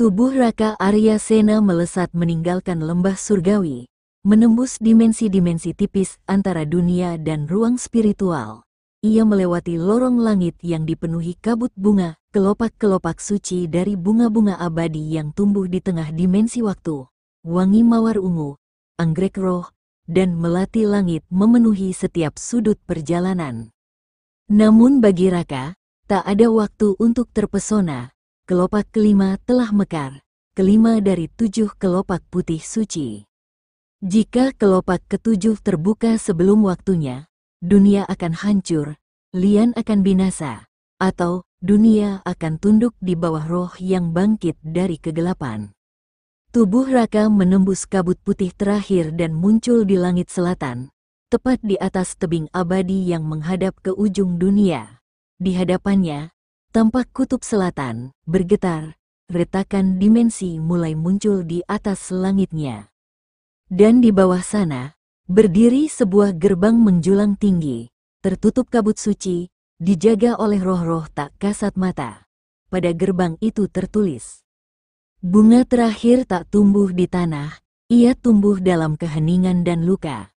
Tubuh Raka Arya Sena melesat meninggalkan lembah surgawi, menembus dimensi-dimensi tipis antara dunia dan ruang spiritual. Ia melewati lorong langit yang dipenuhi kabut bunga, kelopak-kelopak suci dari bunga-bunga abadi yang tumbuh di tengah dimensi waktu. Wangi mawar ungu, anggrek roh, dan melati langit memenuhi setiap sudut perjalanan. Namun bagi Raka, tak ada waktu untuk terpesona. Kelopak kelima telah mekar, kelima dari 7 kelopak putih suci. Jika kelopak ketujuh terbuka sebelum waktunya, dunia akan hancur, lian akan binasa, atau dunia akan tunduk di bawah roh yang bangkit dari kegelapan. Tubuh Raka menembus kabut putih terakhir dan muncul di langit selatan, tepat di atas tebing abadi yang menghadap ke ujung dunia. Di hadapannya, tampak kutub selatan bergetar, retakan dimensi mulai muncul di atas langitnya. Dan di bawah sana, berdiri sebuah gerbang menjulang tinggi, tertutup kabut suci, dijaga oleh roh-roh tak kasat mata. Pada gerbang itu tertulis, bunga terakhir tak tumbuh di tanah, ia tumbuh dalam keheningan dan luka.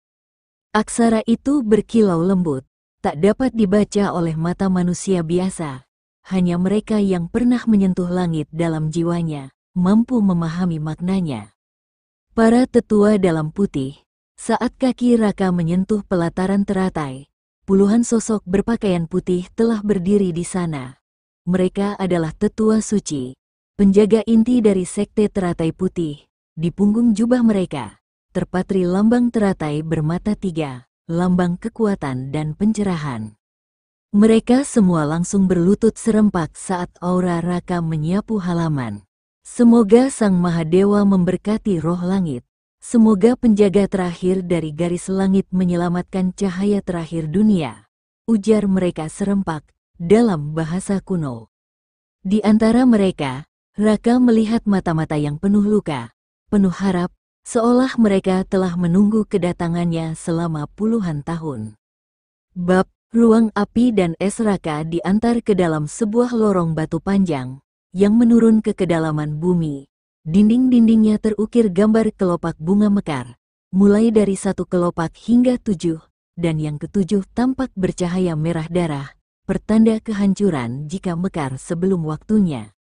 Aksara itu berkilau lembut, tak dapat dibaca oleh mata manusia biasa. Hanya mereka yang pernah menyentuh langit dalam jiwanya, mampu memahami maknanya. Para tetua dalam putih, saat kaki Raka menyentuh pelataran teratai, puluhan sosok berpakaian putih telah berdiri di sana. Mereka adalah tetua suci, penjaga inti dari sekte teratai putih. Di punggung jubah mereka, terpatri lambang teratai bermata 3, lambang kekuatan dan pencerahan. Mereka semua langsung berlutut serempak saat aura Raka menyapu halaman. Semoga Sang Mahadewa memberkati roh langit. Semoga penjaga terakhir dari garis langit menyelamatkan cahaya terakhir dunia. Ujar mereka serempak dalam bahasa kuno. Di antara mereka, Raka melihat mata-mata yang penuh luka, penuh harap, seolah mereka telah menunggu kedatangannya selama puluhan tahun. Bab Ruang api dan es. Raka diantar ke dalam sebuah lorong batu panjang yang menurun ke kedalaman bumi. Dinding-dindingnya terukir gambar kelopak bunga mekar, mulai dari 1 kelopak hingga 7, dan yang ke-7 tampak bercahaya merah darah, pertanda kehancuran jika mekar sebelum waktunya.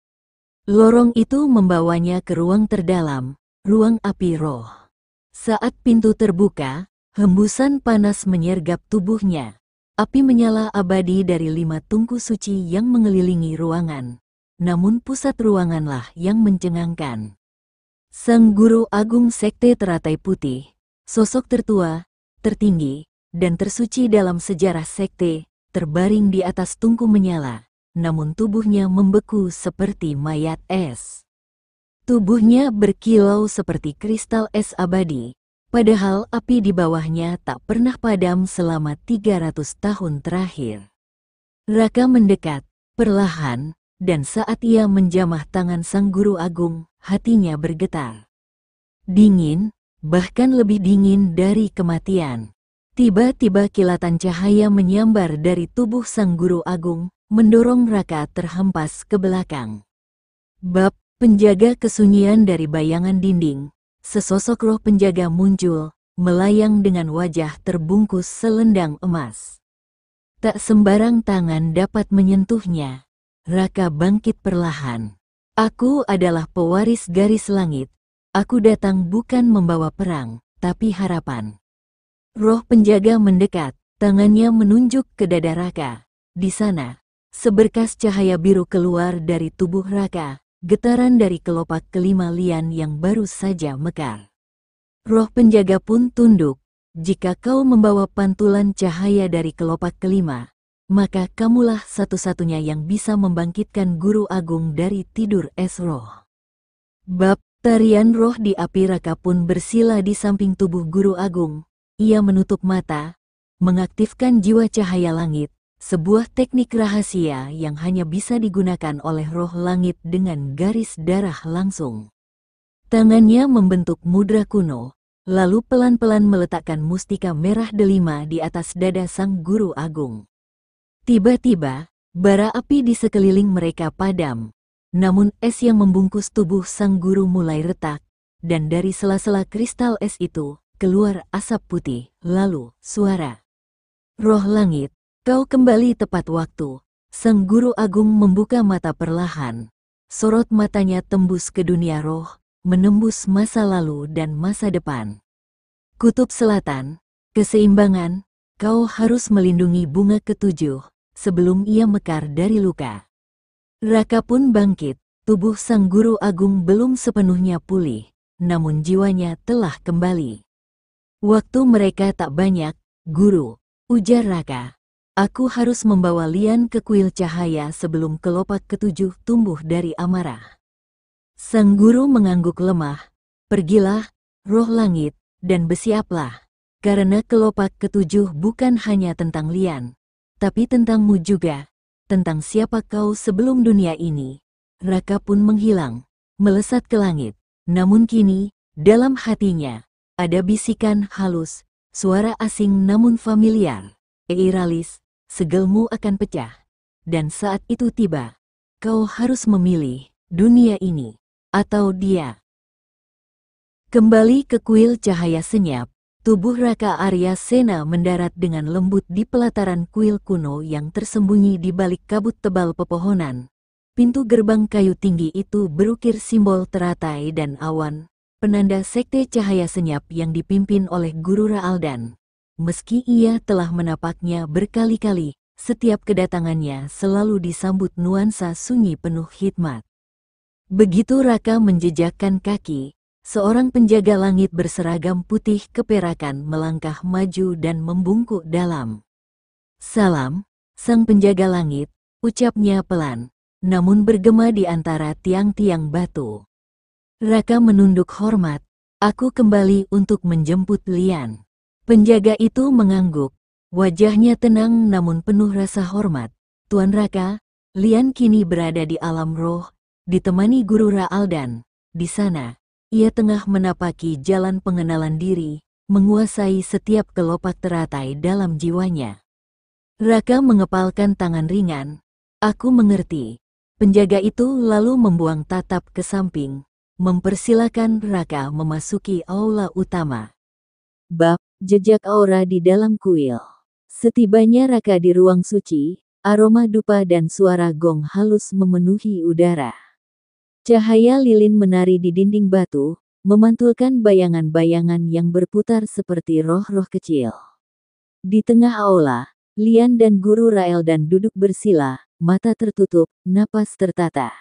Lorong itu membawanya ke ruang terdalam, ruang api roh. Saat pintu terbuka, hembusan panas menyergap tubuhnya. Api menyala abadi dari 5 tungku suci yang mengelilingi ruangan. Namun pusat ruanganlah yang mencengangkan. Sang Guru Agung Sekte Teratai Putih, sosok tertua, tertinggi, dan tersuci dalam sejarah sekte, terbaring di atas tungku menyala, namun tubuhnya membeku seperti mayat es. Tubuhnya berkilau seperti kristal es abadi. Padahal api di bawahnya tak pernah padam selama 300 tahun terakhir. Raka mendekat, perlahan, dan saat ia menjamah tangan Sang Guru Agung, hatinya bergetar. Dingin, bahkan lebih dingin dari kematian. Tiba-tiba kilatan cahaya menyambar dari tubuh Sang Guru Agung, mendorong Raka terhempas ke belakang. Bab Penjaga kesunyian. Dari bayangan dinding, sesosok roh penjaga muncul, melayang dengan wajah terbungkus selendang emas. Tak sembarang tangan dapat menyentuhnya. Raka bangkit perlahan. Aku adalah pewaris garis langit. Aku datang bukan membawa perang, tapi harapan. Roh penjaga mendekat, tangannya menunjuk ke dada Raka. Di sana, seberkas cahaya biru keluar dari tubuh Raka. Getaran dari kelopak kelima lian yang baru saja mekar. Roh penjaga pun tunduk. Jika kau membawa pantulan cahaya dari kelopak kelima, maka kamulah satu-satunya yang bisa membangkitkan Guru Agung dari tidur es roh. Bab Tarian roh di api. Raka pun bersila di samping tubuh Guru Agung. Ia menutup mata, mengaktifkan jiwa cahaya langit. Sebuah teknik rahasia yang hanya bisa digunakan oleh roh langit dengan garis darah langsung. Tangannya membentuk mudra kuno, lalu pelan-pelan meletakkan mustika merah delima di atas dada Sang Guru Agung. Tiba-tiba, bara api di sekeliling mereka padam. Namun es yang membungkus tubuh sang guru mulai retak, dan dari sela-sela kristal es itu, keluar asap putih, lalu suara. Roh langit, kau kembali tepat waktu. Sang guru agung membuka mata perlahan. Sorot matanya tembus ke dunia roh, menembus masa lalu dan masa depan. Kutub Selatan, keseimbangan, kau harus melindungi bunga ketujuh, sebelum ia mekar dari luka. Raka pun bangkit, tubuh sang guru agung belum sepenuhnya pulih, namun jiwanya telah kembali. Waktu mereka tak banyak, guru, ujar Raka. Aku harus membawa Lian ke kuil cahaya sebelum kelopak ketujuh tumbuh dari amarah. Sang guru mengangguk lemah. Pergilah, roh langit, dan bersiaplah. Karena kelopak ketujuh bukan hanya tentang Lian, tapi tentangmu juga. Tentang siapa kau sebelum dunia ini. Raka pun menghilang, melesat ke langit. Namun kini, dalam hatinya, ada bisikan halus, suara asing namun familiar. Eiralis, segelmu akan pecah. Dan saat itu tiba, kau harus memilih dunia ini atau dia. Kembali ke kuil cahaya senyap. Tubuh Raka Arya Sena mendarat dengan lembut di pelataran kuil kuno yang tersembunyi di balik kabut tebal pepohonan. Pintu gerbang kayu tinggi itu berukir simbol teratai dan awan, penanda sekte cahaya senyap yang dipimpin oleh Guru Raaldan. Meski ia telah menapaknya berkali-kali, setiap kedatangannya selalu disambut nuansa sunyi penuh hikmat. Begitu Raka menjejakkan kaki, seorang penjaga langit berseragam putih keperakan melangkah maju dan membungkuk dalam. Salam, sang penjaga langit, ucapnya pelan, namun bergema di antara tiang-tiang batu. Raka menunduk hormat, aku kembali untuk menjemput Lian. Penjaga itu mengangguk, wajahnya tenang namun penuh rasa hormat. Tuan Raka, Lian kini berada di alam roh, ditemani Guru Raaldan. Di sana, ia tengah menapaki jalan pengenalan diri, menguasai setiap kelopak teratai dalam jiwanya. Raka mengepalkan tangan ringan. Aku mengerti. Penjaga itu lalu membuang tatap ke samping, mempersilakan Raka memasuki aula utama. Bab, jejak aura di dalam kuil. Setibanya Raka di ruang suci, aroma dupa dan suara gong halus memenuhi udara. Cahaya lilin menari di dinding batu, memantulkan bayangan-bayangan yang berputar seperti roh-roh kecil. Di tengah aula, Lian dan Guru Raaldan duduk bersila, mata tertutup, napas tertata.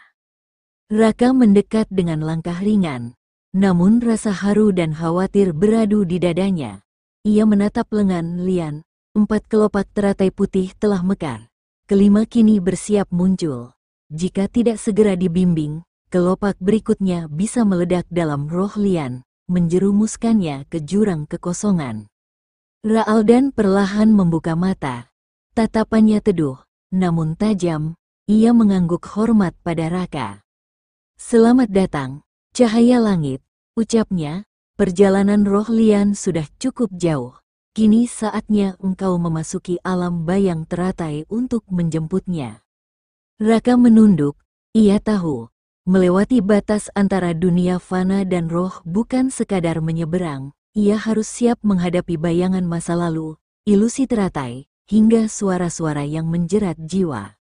Raka mendekat dengan langkah ringan, namun rasa haru dan khawatir beradu di dadanya. Ia menatap lengan Lian, 4 kelopak teratai putih telah mekar. Kelima kini bersiap muncul. Jika tidak segera dibimbing, kelopak berikutnya bisa meledak dalam roh Lian, menjerumuskannya ke jurang kekosongan. Raaldan perlahan membuka mata. Tatapannya teduh, namun tajam. Ia mengangguk hormat pada Raka. Selamat datang, cahaya langit, ucapnya. Perjalanan roh Lian sudah cukup jauh. Kini saatnya engkau memasuki alam bayang teratai untuk menjemputnya. Raka menunduk, ia tahu. Melewati batas antara dunia fana dan roh bukan sekadar menyeberang, ia harus siap menghadapi bayangan masa lalu, ilusi teratai, hingga suara-suara yang menjerat jiwa.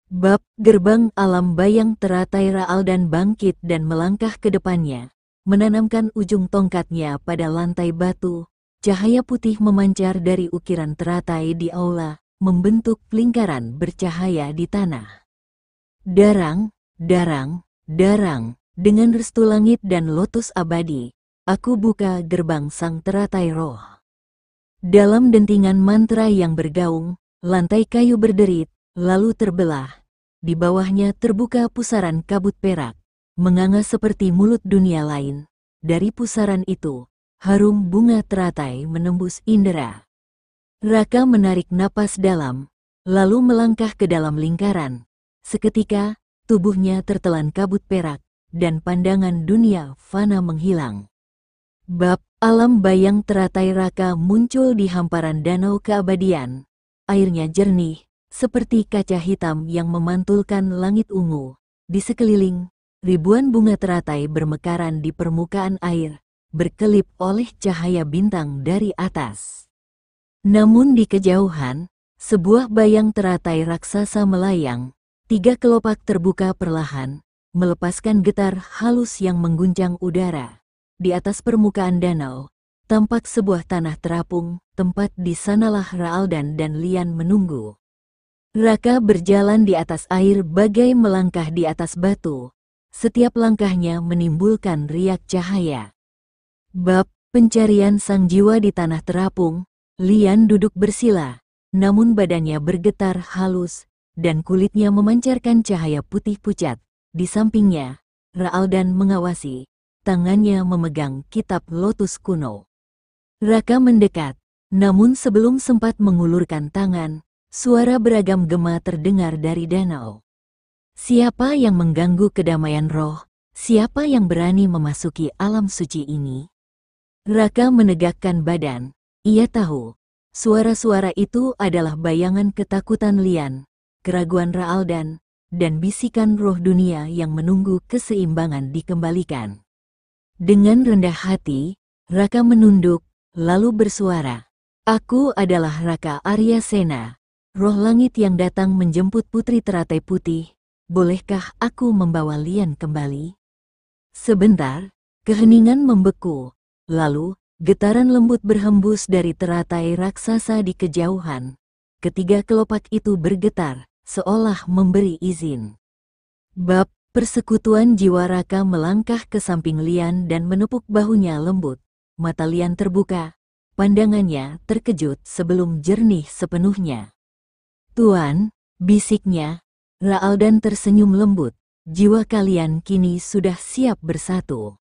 Bab, gerbang alam bayang teratai Raaldan bangkit dan melangkah ke depannya, menanamkan ujung tongkatnya pada lantai batu. Cahaya putih memancar dari ukiran teratai di aula, membentuk lingkaran bercahaya di tanah. Darang, darang, darang, dengan restu langit dan lotus abadi, aku buka gerbang sang teratai roh. Dalam dentingan mantra yang bergaung, lantai kayu berderit, lalu terbelah. Di bawahnya terbuka pusaran kabut perak, menganga seperti mulut dunia lain. Dari pusaran itu, harum bunga teratai menembus indera. Raka menarik napas dalam, lalu melangkah ke dalam lingkaran. Seketika, tubuhnya tertelan kabut perak, dan pandangan dunia fana menghilang. Bab, alam bayang teratai Raka muncul di hamparan danau keabadian. Airnya jernih, seperti kaca hitam yang memantulkan langit ungu. Di sekeliling, ribuan bunga teratai bermekaran di permukaan air, berkelip oleh cahaya bintang dari atas. Namun di kejauhan, sebuah bayang teratai raksasa melayang, 3 kelopak terbuka perlahan, melepaskan getar halus yang mengguncang udara. Di atas permukaan danau, tampak sebuah tanah terapung, tempat di sanalah Raaldan dan Lian menunggu. Raka berjalan di atas air bagai melangkah di atas batu. Setiap langkahnya menimbulkan riak cahaya. Bab pencarian sang jiwa di tanah terapung. Lian duduk bersila, namun badannya bergetar halus, dan kulitnya memancarkan cahaya putih pucat. Di sampingnya, Raaldan mengawasi, tangannya memegang kitab lotus kuno. Raka mendekat, namun sebelum sempat mengulurkan tangan, suara beragam gema terdengar dari danau. Siapa yang mengganggu kedamaian roh? Siapa yang berani memasuki alam suci ini? Raka menegakkan badan. Ia tahu, suara-suara itu adalah bayangan ketakutan Lian, keraguan Raaldan, dan bisikan roh dunia yang menunggu keseimbangan dikembalikan. Dengan rendah hati, Raka menunduk, lalu bersuara. Aku adalah Raka Arya Sena, roh langit yang datang menjemput putri teratai putih. Bolehkah aku membawa Lian kembali? Sebentar, keheningan membeku, lalu getaran lembut berhembus dari teratai raksasa di kejauhan. Ketiga kelopak itu bergetar, seolah memberi izin. Bab persekutuan jiwa. Raka melangkah ke samping Lian dan menepuk bahunya lembut. Mata Lian terbuka, pandangannya terkejut sebelum jernih sepenuhnya. Tuan, bisiknya. Raaldan tersenyum lembut. Jiwa kalian kini sudah siap bersatu.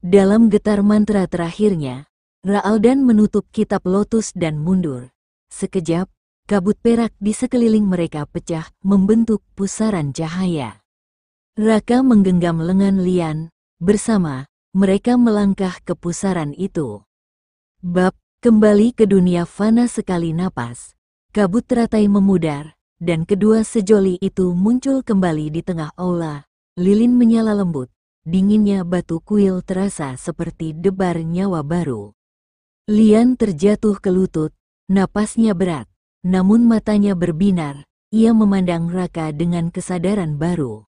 Dalam getar mantra terakhirnya, Raaldan menutup kitab lotus dan mundur. Sekejap, kabut perak di sekeliling mereka pecah membentuk pusaran cahaya. Raka menggenggam lengan Lian, bersama mereka melangkah ke pusaran itu. Bab kembali ke dunia fana. Sekali napas, kabut teratai memudar, dan kedua sejoli itu muncul kembali di tengah aula. Lilin menyala lembut. Dinginnya batu kuil terasa seperti debar nyawa baru. Lian terjatuh ke lutut, napasnya berat, namun matanya berbinar. Ia memandang Raka dengan kesadaran baru.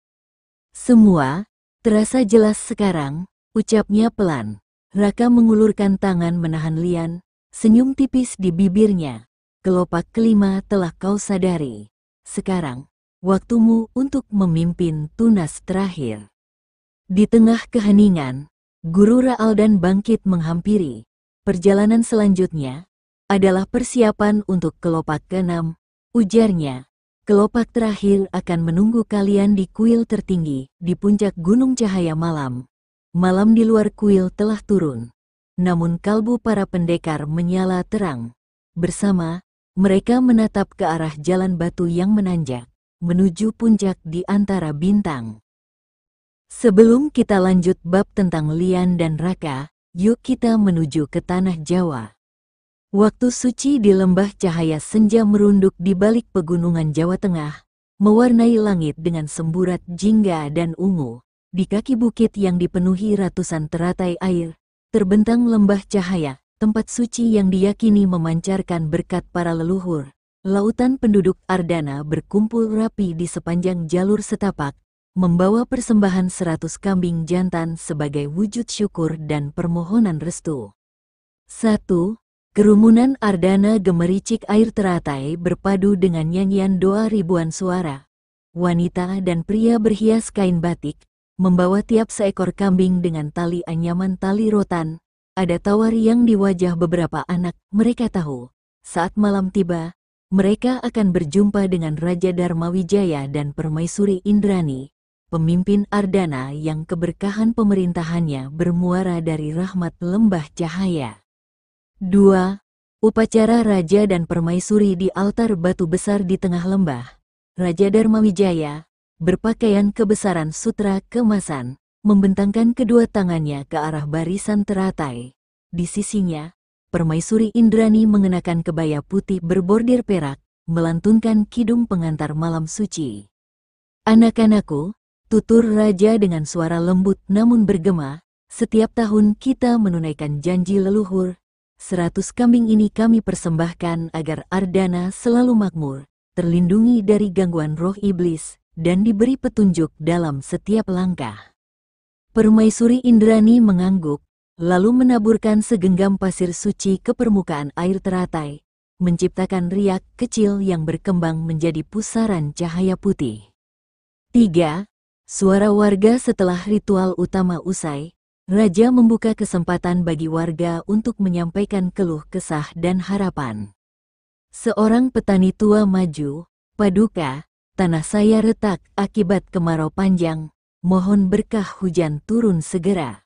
Semua terasa jelas sekarang, ucapnya pelan. Raka mengulurkan tangan menahan Lian, senyum tipis di bibirnya. Kelopak kelima telah kau sadari. Sekarang, waktumu untuk memimpin tunas terakhir. Di tengah keheningan, Guru Raaldan bangkit menghampiri. Perjalanan selanjutnya adalah persiapan untuk kelopak keenam, ujarnya. Kelopak terakhir akan menunggu kalian di kuil tertinggi, di puncak gunung cahaya malam. Malam di luar kuil telah turun, namun kalbu para pendekar menyala terang. Bersama, mereka menatap ke arah jalan batu yang menanjak, menuju puncak di antara bintang. Sebelum kita lanjut bab tentang Lian dan Raka, yuk kita menuju ke tanah Jawa. Waktu suci di lembah cahaya senja merunduk di balik pegunungan Jawa Tengah, mewarnai langit dengan semburat jingga dan ungu. Di kaki bukit yang dipenuhi ratusan teratai air, terbentang lembah cahaya, tempat suci yang diyakini memancarkan berkat para leluhur. Lautan penduduk Ardana berkumpul rapi di sepanjang jalur setapak, membawa persembahan 100 kambing jantan sebagai wujud syukur dan permohonan restu. 1. Kerumunan Ardana gemericik air teratai berpadu dengan nyanyian doa ribuan suara. Wanita dan pria berhias kain batik, membawa tiap seekor kambing dengan tali anyaman tali rotan. Ada tawar yang di wajah beberapa anak. Mereka tahu, saat malam tiba, mereka akan berjumpa dengan Raja Dharmawijaya dan Permaisuri Indrani, pemimpin Ardana yang keberkahan pemerintahannya bermuara dari rahmat lembah cahaya. 2. Upacara Raja dan Permaisuri di altar batu besar di tengah lembah. Raja Dharmawijaya, berpakaian kebesaran sutra keemasan, membentangkan kedua tangannya ke arah barisan teratai. Di sisinya, Permaisuri Indrani mengenakan kebaya putih berbordir perak, melantunkan kidung pengantar malam suci. Anak-anakku, tutur raja dengan suara lembut namun bergema, "Setiap tahun kita menunaikan janji leluhur. 100 kambing ini kami persembahkan agar Ardana selalu makmur, terlindungi dari gangguan roh iblis, dan diberi petunjuk dalam setiap langkah." Permaisuri Indrani mengangguk, lalu menaburkan segenggam pasir suci ke permukaan air teratai, menciptakan riak kecil yang berkembang menjadi pusaran cahaya putih. 3. Suara warga setelah ritual utama usai, Raja membuka kesempatan bagi warga untuk menyampaikan keluh kesah dan harapan. Seorang petani tua maju, "Paduka, tanah saya retak akibat kemarau panjang, mohon berkah hujan turun segera."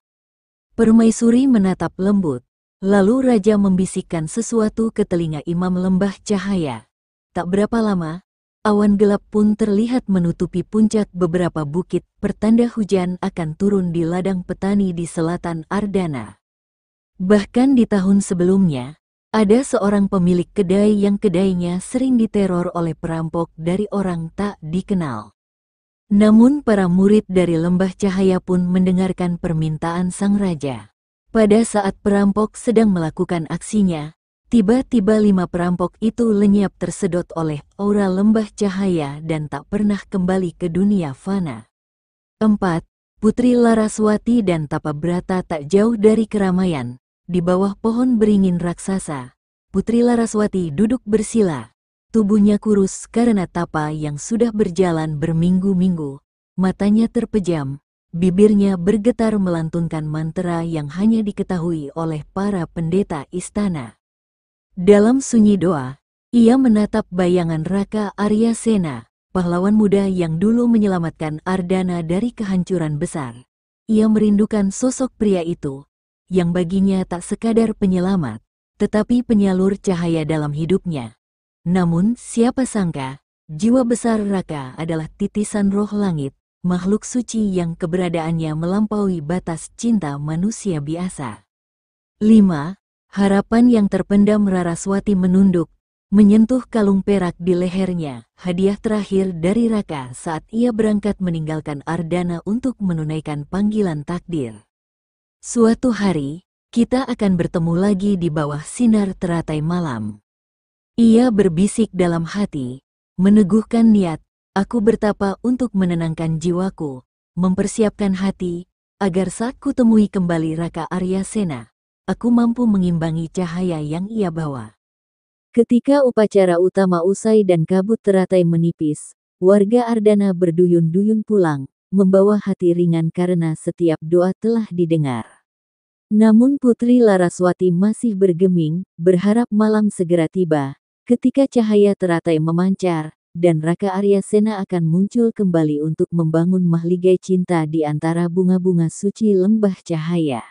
Permaisuri menatap lembut, lalu Raja membisikkan sesuatu ke telinga Imam Lembah Cahaya. Tak berapa lama, awan gelap pun terlihat menutupi puncak beberapa bukit, pertanda hujan akan turun di ladang petani di selatan Ardana. Bahkan di tahun sebelumnya, ada seorang pemilik kedai yang kedainya sering diteror oleh perampok dari orang tak dikenal. Namun para murid dari Lembah Cahaya pun mendengarkan permintaan sang raja. Pada saat perampok sedang melakukan aksinya, tiba-tiba 5 perampok itu lenyap tersedot oleh aura Lembah Cahaya dan tak pernah kembali ke dunia fana. 4. Putri Laraswati dan Tapabrata tak jauh dari keramaian. Di bawah pohon beringin raksasa, Putri Laraswati duduk bersila. Tubuhnya kurus karena tapa yang sudah berjalan berminggu-minggu. Matanya terpejam, bibirnya bergetar melantunkan mantra yang hanya diketahui oleh para pendeta istana. Dalam sunyi doa, ia menatap bayangan Raka Aryasena, pahlawan muda yang dulu menyelamatkan Ardana dari kehancuran besar. Ia merindukan sosok pria itu, yang baginya tak sekadar penyelamat, tetapi penyalur cahaya dalam hidupnya. Namun siapa sangka, jiwa besar Raka adalah titisan roh langit, makhluk suci yang keberadaannya melampaui batas cinta manusia biasa. 5. Harapan yang terpendam. Laraswati menunduk, menyentuh kalung perak di lehernya, hadiah terakhir dari Raka saat ia berangkat meninggalkan Ardana untuk menunaikan panggilan takdir. "Suatu hari, kita akan bertemu lagi di bawah sinar teratai malam." Ia berbisik dalam hati, meneguhkan niat, "Aku bertapa untuk menenangkan jiwaku, mempersiapkan hati, agar saat kutemui kembali Raka Aryasena, aku mampu mengimbangi cahaya yang ia bawa." Ketika upacara utama usai dan kabut teratai menipis, warga Ardana berduyun-duyun pulang, membawa hati ringan karena setiap doa telah didengar. Namun Putri Laraswati masih bergeming, berharap malam segera tiba, ketika cahaya teratai memancar, dan Raka Aryasena akan muncul kembali untuk membangun mahligai cinta di antara bunga-bunga suci Lembah Cahaya.